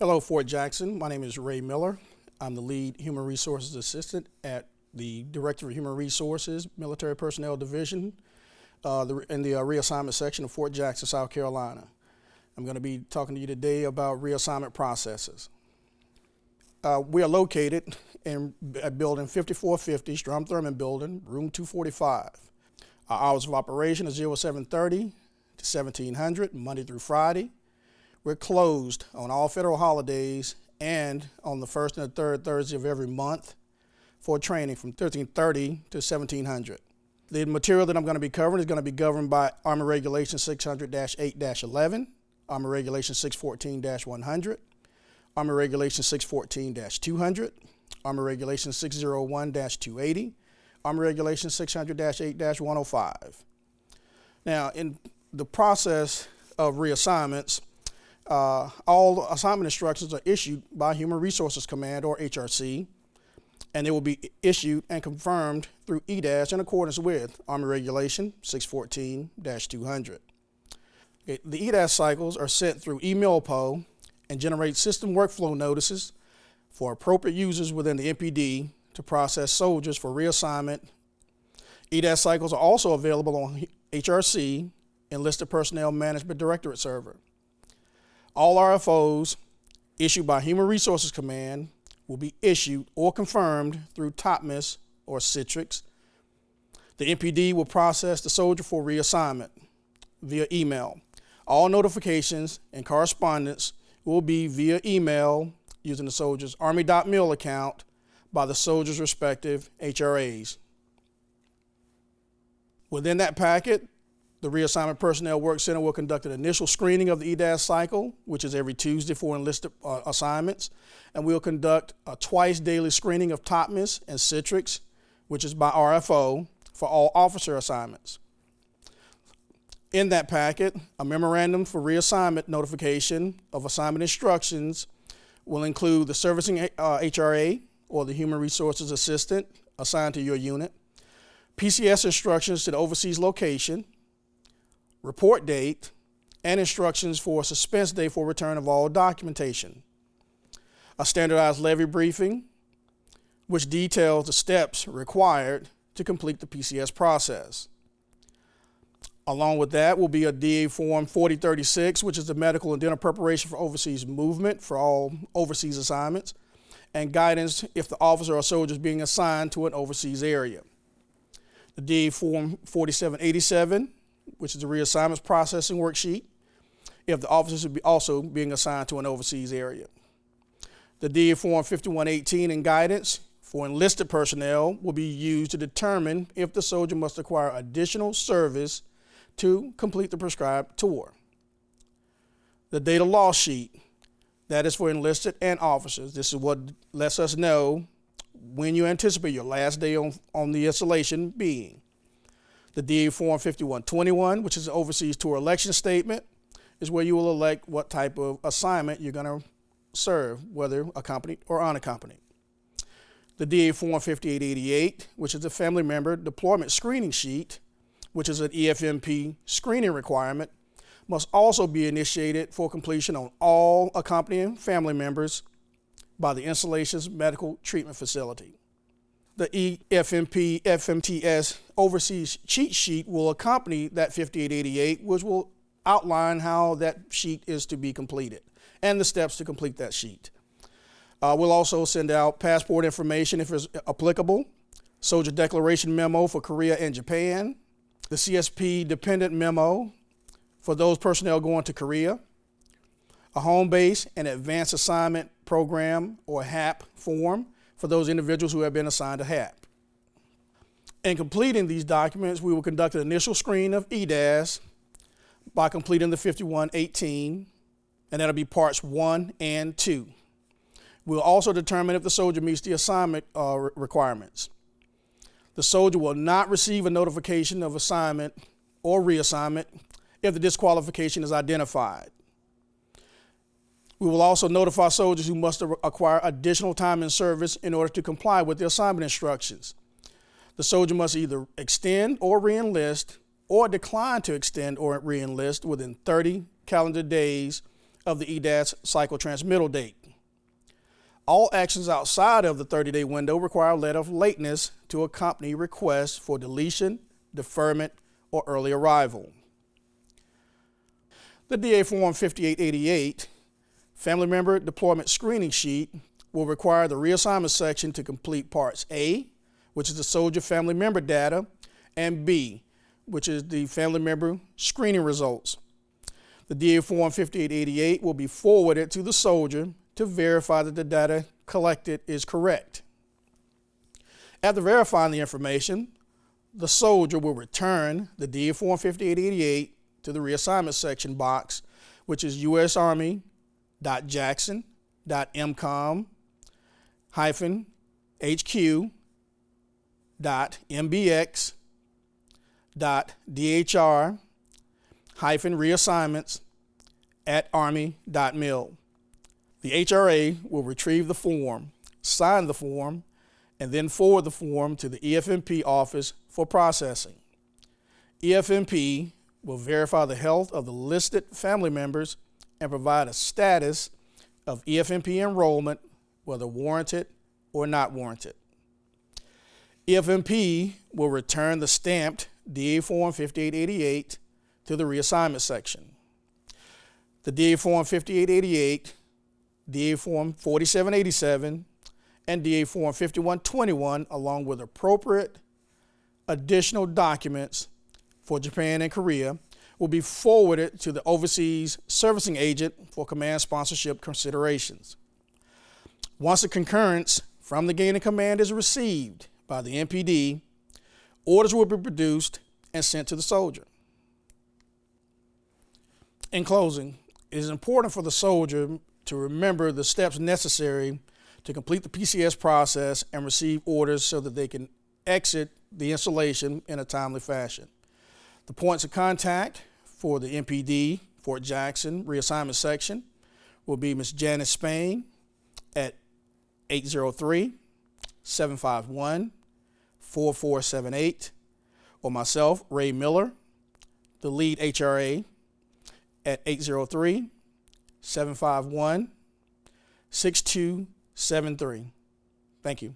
Hello, Fort Jackson. My name is Ray Miller. I'm the lead Human Resources Assistant at the Directorate of Human Resources, Military Personnel Division, in the reassignment section of Fort Jackson, South Carolina. I'm going to be talking to you today about reassignment processes. We are located at building 5450, Strom Thurmond Building, room 245. Our hours of operation are 0730 to 1700, Monday through Friday. We're closed on all federal holidays and on the first and the third Thursday of every month for training from 1330 to 1700. The material that I'm going to be covering is going to be governed by Army Regulation 600-8-11, Army Regulation 614-100, Army Regulation 614-200, Army Regulation 601-280, Army Regulation 600-8-105. Now, in the process of reassignments, all assignment instructions are issued by Human Resources Command, or HRC, and they will be issued and confirmed through EDAS in accordance with Army Regulation 614-200. Okay, the EDAS cycles are sent through email PO and generate system workflow notices for appropriate users within the MPD to process soldiers for reassignment. EDAS cycles are also available on HRC Enlisted Personnel Management Directorate server. All RFOs issued by Human Resources Command will be issued or confirmed through TOPMIS or Citrix. The MPD will process the soldier for reassignment via email. All notifications and correspondence will be via email using the soldier's Army.mil account by the soldier's respective HRAs. Within that packet, the Reassignment Personnel Work Center will conduct an initial screening of the EDAS cycle, which is every Tuesday for enlisted assignments, and we'll conduct a twice daily screening of TOPMIS and Citrix, which is by RFO, for all officer assignments. In that packet, a memorandum for reassignment notification of assignment instructions will include the servicing HRA, or the Human Resources Assistant assigned to your unit, PCS instructions to the overseas location, report date, and instructions for a suspense day for return of all documentation. A standardized levy briefing, which details the steps required to complete the PCS process. Along with that will be a DA Form 4036, which is the medical and dental preparation for overseas movement for all overseas assignments, and guidance if the officer or soldier is being assigned to an overseas area. The DA Form 4787, which is the reassignments processing worksheet, if the officers would be also being assigned to an overseas area. The DA Form 5118 and guidance for enlisted personnel will be used to determine if the soldier must acquire additional service to complete the prescribed tour. The data loss sheet, that is for enlisted and officers. This is what lets us know when you anticipate your last day on the installation being. The DA Form 5121, which is the Overseas Tour Election Statement, is where you will elect what type of assignment you're going to serve, whether accompanied or unaccompanied. The DA Form 5888, which is the Family Member Deployment Screening Sheet, which is an EFMP screening requirement, must also be initiated for completion on all accompanying family members by the installation's medical treatment facility. The EFMP FMTS Overseas Cheat Sheet will accompany that 5888, which will outline how that sheet is to be completed and the steps to complete that sheet. We'll also send out passport information if it's applicable, Soldier Declaration Memo for Korea and Japan, the CSP Dependent Memo for those personnel going to Korea, a Home Base and Advanced Assignment Program, or HAP form, for those individuals who have been assigned to HAP. In completing these documents, we will conduct an initial screen of EDAS by completing the 5118, and that'll be parts 1 and 2. We'll also determine if the soldier meets the assignment requirements. The soldier will not receive a notification of assignment or reassignment if the disqualification is identified. We will also notify soldiers who must acquire additional time in service in order to comply with the assignment instructions. The soldier must either extend or re-enlist or decline to extend or re-enlist within 30 calendar days of the EDAS cycle transmittal date. All actions outside of the 30-day window require a letter of lateness to accompany requests for deletion, deferment, or early arrival. The DA Form 5888 Family Member Deployment Screening Sheet will require the reassignment section to complete Parts A, which is the soldier family member data, and B, which is the family member screening results. The DA Form 5888 will be forwarded to the soldier to verify that the data collected is correct. After verifying the information, the soldier will return the DA Form 5888 to the reassignment section box, which is usarmy.jackson.mbx.dhr-reassignments@army.mil. The HRA will retrieve the form, sign the form, and then forward the form to the EFMP office for processing. EFMP will verify the health of the listed family members and provide a status of EFMP enrollment, whether warranted or not warranted. EFMP will return the stamped DA Form 5888 to the reassignment section. The DA Form 5888, DA Form 4787, and DA Form 5121, along with appropriate additional documents for Japan and Korea, will be forwarded to the overseas servicing agent for command sponsorship considerations. Once a concurrence from the gain of command is received by the MPD, orders will be produced and sent to the soldier. In closing, it is important for the soldier to remember the steps necessary to complete the PCS process and receive orders so that they can exit the installation in a timely fashion. The points of contact for the MPD Fort Jackson reassignment section will be Ms. Janice Spain at 803-751-4478, or myself, Ray Miller, the lead HRA, at 803-751-6273. Thank you.